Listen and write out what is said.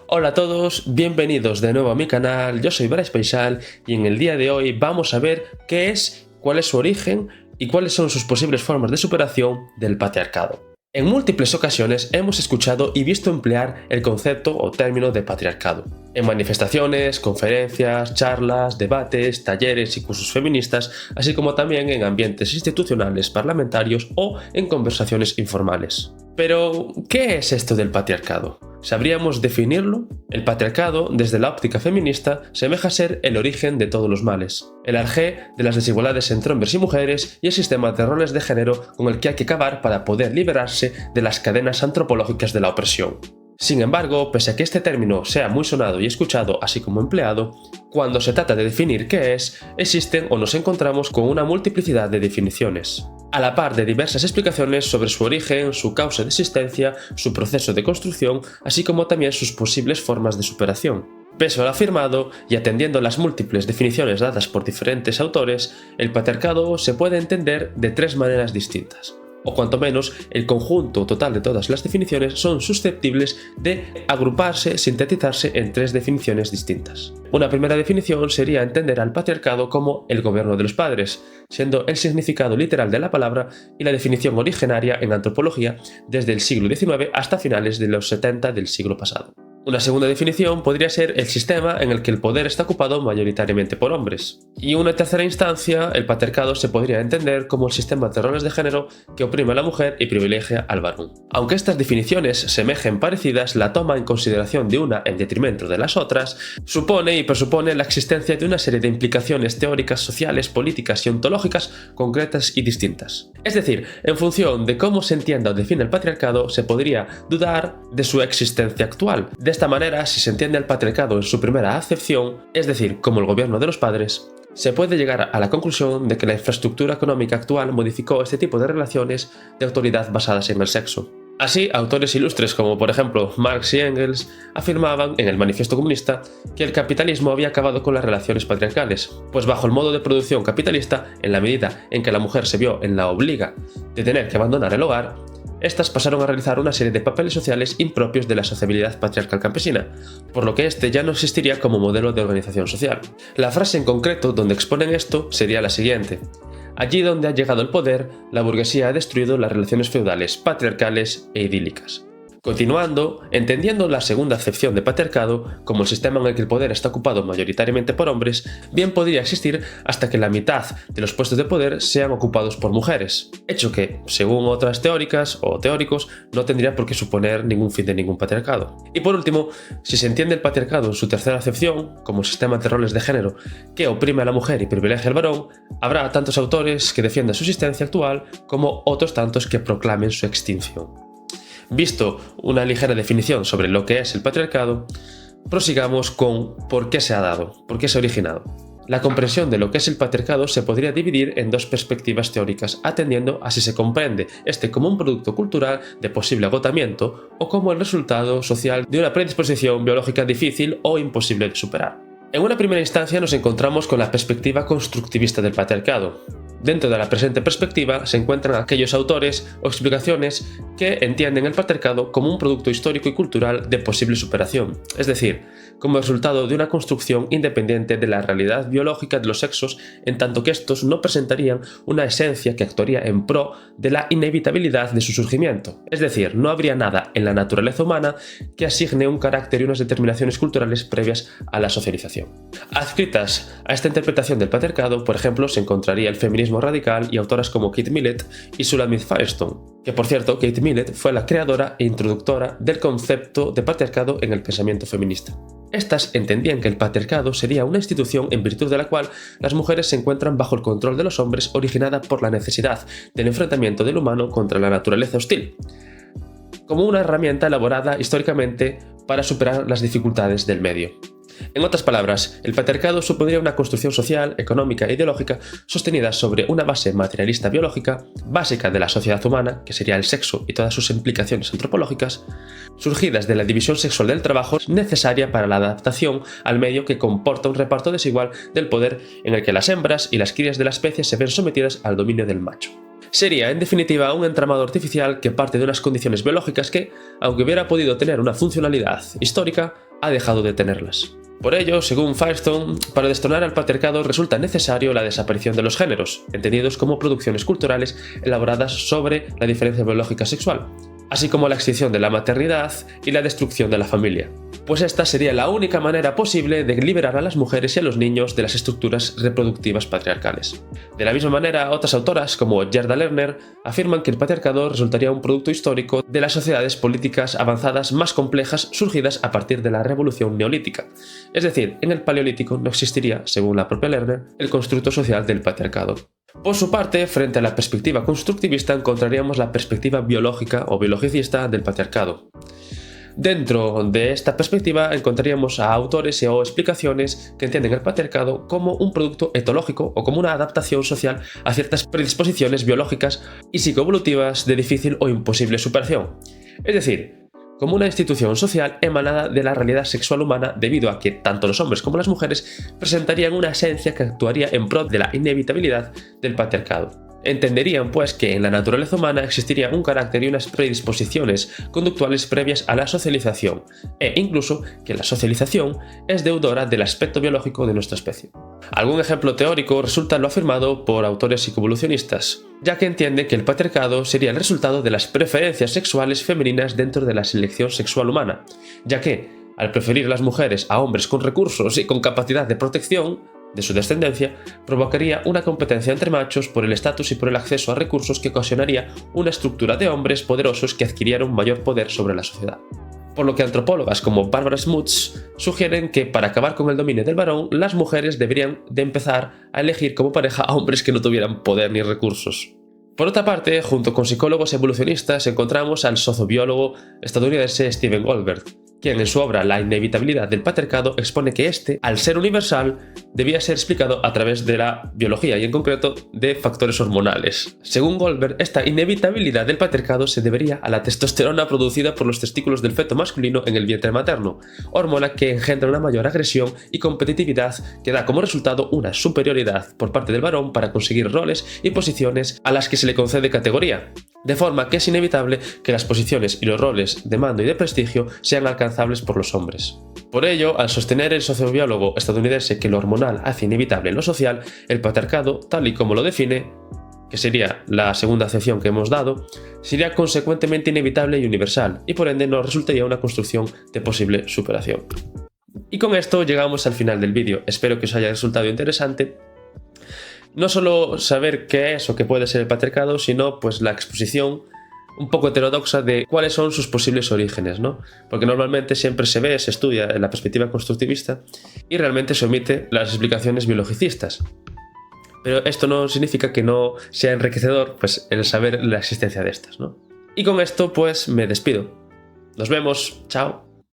Hola a todos, bienvenidos de nuevo a mi canal, yo soy Bryce Paisal y en el día de hoy vamos a ver qué es, cuál es su origen y cuáles son sus posibles formas de superación del patriarcado. En múltiples ocasiones hemos escuchado y visto emplear el concepto o término de patriarcado. En manifestaciones, conferencias, charlas, debates, talleres y cursos feministas, así como también en ambientes institucionales, parlamentarios o en conversaciones informales. Pero, ¿qué es esto del patriarcado? ¿Sabríamos definirlo? El patriarcado, desde la óptica feminista, semeja ser el origen de todos los males, el arjé de las desigualdades entre hombres y mujeres y el sistema de roles de género con el que hay que acabar para poder liberarse de las cadenas antropológicas de la opresión. Sin embargo, pese a que este término sea muy sonado y escuchado, así como empleado, cuando se trata de definir qué es, existen o nos encontramos con una multiplicidad de definiciones, a la par de diversas explicaciones sobre su origen, su causa de existencia, su proceso de construcción, así como también sus posibles formas de superación. Pese a lo afirmado, y atendiendo las múltiples definiciones dadas por diferentes autores, el patriarcado se puede entender de tres maneras distintas. O cuanto menos, el conjunto total de todas las definiciones son susceptibles de agruparse, sintetizarse en tres definiciones distintas. Una primera definición sería entender al patriarcado como el gobierno de los padres, siendo el significado literal de la palabra y la definición originaria en antropología desde el siglo XIX hasta finales de los 70 del siglo pasado. Una segunda definición podría ser el sistema en el que el poder está ocupado mayoritariamente por hombres. Y en una tercera instancia, el patriarcado se podría entender como el sistema de roles de género que oprime a la mujer y privilegia al varón. Aunque estas definiciones semejen parecidas, la toma en consideración de una en detrimento de las otras supone y presupone la existencia de una serie de implicaciones teóricas, sociales, políticas y ontológicas concretas y distintas. Es decir, en función de cómo se entienda o define el patriarcado, se podría dudar de su existencia actual. De esta manera, si se entiende el patriarcado en su primera acepción, es decir, como el gobierno de los padres, se puede llegar a la conclusión de que la infraestructura económica actual modificó este tipo de relaciones de autoridad basadas en el sexo. Así, autores ilustres como por ejemplo Marx y Engels afirmaban en el Manifiesto Comunista que el capitalismo había acabado con las relaciones patriarcales, pues bajo el modo de producción capitalista, en la medida en que la mujer se vio en la obliga de tener que abandonar el hogar, estas pasaron a realizar una serie de papeles sociales impropios de la sociabilidad patriarcal campesina, por lo que este ya no existiría como modelo de organización social. La frase en concreto donde exponen esto sería la siguiente: allí donde ha llegado el poder, la burguesía ha destruido las relaciones feudales, patriarcales e idílicas. Continuando, entendiendo la segunda acepción de patriarcado como el sistema en el que el poder está ocupado mayoritariamente por hombres, bien podría existir hasta que la mitad de los puestos de poder sean ocupados por mujeres, hecho que, según otras teóricas o teóricos, no tendría por qué suponer ningún fin de ningún patriarcado. Y por último, si se entiende el patriarcado en su tercera acepción, como el sistema de roles de género que oprime a la mujer y privilegia al varón, habrá tantos autores que defiendan su existencia actual como otros tantos que proclamen su extinción. Visto una ligera definición sobre lo que es el patriarcado, prosigamos con por qué se ha dado, por qué se ha originado. La comprensión de lo que es el patriarcado se podría dividir en dos perspectivas teóricas, atendiendo a si se comprende este como un producto cultural de posible agotamiento o como el resultado social de una predisposición biológica difícil o imposible de superar. En una primera instancia nos encontramos con la perspectiva constructivista del patriarcado. Dentro de la presente perspectiva se encuentran aquellos autores o explicaciones que entienden el patriarcado como un producto histórico y cultural de posible superación, es decir, como resultado de una construcción independiente de la realidad biológica de los sexos, en tanto que estos no presentarían una esencia que actuaría en pro de la inevitabilidad de su surgimiento, es decir, no habría nada en la naturaleza humana que asigne un carácter y unas determinaciones culturales previas a la socialización. Adscritas a esta interpretación del patriarcado, por ejemplo, se encontraría el feminismo radical y autoras como Kate Millett y Shulamit Firestone, que por cierto, Kate Millett fue la creadora e introductora del concepto de patriarcado en el pensamiento feminista. Estas entendían que el patriarcado sería una institución en virtud de la cual las mujeres se encuentran bajo el control de los hombres, originada por la necesidad del enfrentamiento del humano contra la naturaleza hostil, como una herramienta elaborada históricamente para superar las dificultades del medio. En otras palabras, el patriarcado supondría una construcción social, económica e ideológica sostenida sobre una base materialista biológica, básica de la sociedad humana, que sería el sexo y todas sus implicaciones antropológicas, surgidas de la división sexual del trabajo necesaria para la adaptación al medio que comporta un reparto desigual del poder en el que las hembras y las crías de la especie se ven sometidas al dominio del macho. Sería, en definitiva, un entramado artificial que parte de unas condiciones biológicas que, aunque hubiera podido tener una funcionalidad histórica, ha dejado de tenerlas. Por ello, según Firestone, para destronar al patriarcado resulta necesario la desaparición de los géneros, entendidos como producciones culturales elaboradas sobre la diferencia biológica sexual, así como la extinción de la maternidad y la destrucción de la familia, pues esta sería la única manera posible de liberar a las mujeres y a los niños de las estructuras reproductivas patriarcales. De la misma manera, otras autoras, como Gerda Lerner, afirman que el patriarcado resultaría un producto histórico de las sociedades políticas avanzadas más complejas surgidas a partir de la revolución neolítica. Es decir, en el paleolítico no existiría, según la propia Lerner, el constructo social del patriarcado. Por su parte, frente a la perspectiva constructivista encontraríamos la perspectiva biológica o biologicista del patriarcado. Dentro de esta perspectiva encontraríamos a autores o explicaciones que entienden el patriarcado como un producto etológico o como una adaptación social a ciertas predisposiciones biológicas y psicoevolutivas de difícil o imposible superación. Es decir, como una institución social emanada de la realidad sexual humana debido a que tanto los hombres como las mujeres presentarían una esencia que actuaría en pro de la inevitabilidad del patriarcado. Entenderían, pues, que en la naturaleza humana existiría un carácter y unas predisposiciones conductuales previas a la socialización, e incluso que la socialización es deudora del aspecto biológico de nuestra especie. Algún ejemplo teórico resulta lo afirmado por autores psicoevolucionistas, ya que entiende que el patriarcado sería el resultado de las preferencias sexuales femeninas dentro de la selección sexual humana, ya que, al preferir las mujeres a hombres con recursos y con capacidad de protección de su descendencia, provocaría una competencia entre machos por el estatus y por el acceso a recursos que ocasionaría una estructura de hombres poderosos que adquirieran un mayor poder sobre la sociedad. Por lo que antropólogas como Barbara Smuts sugieren que para acabar con el dominio del varón, las mujeres deberían de empezar a elegir como pareja a hombres que no tuvieran poder ni recursos. Por otra parte, junto con psicólogos evolucionistas encontramos al sociobiólogo estadounidense Steven Goldberg, quien en su obra La inevitabilidad del patriarcado expone que este, al ser universal, debía ser explicado a través de la biología y en concreto de factores hormonales. Según Goldberg, esta inevitabilidad del patriarcado se debería a la testosterona producida por los testículos del feto masculino en el vientre materno, hormona que engendra una mayor agresión y competitividad que da como resultado una superioridad por parte del varón para conseguir roles y posiciones a las que se le concede categoría, de forma que es inevitable que las posiciones y los roles de mando y de prestigio sean alcanzables por los hombres. Por ello, al sostener el sociobiólogo estadounidense que lo hormonal hace inevitable lo social, el patriarcado, tal y como lo define, que sería la segunda acepción que hemos dado, sería consecuentemente inevitable y universal, y por ende nos resultaría una construcción de posible superación. Y con esto llegamos al final del vídeo. Espero que os haya resultado interesante. No solo saber qué es o qué puede ser el patriarcado, sino pues la exposición un poco heterodoxa de cuáles son sus posibles orígenes, ¿no? Porque normalmente siempre se ve, se estudia en la perspectiva constructivista y realmente se omite las explicaciones biologicistas. Pero esto no significa que no sea enriquecedor pues, el saber la existencia de estas, ¿no? Y con esto pues me despido. Nos vemos, chao.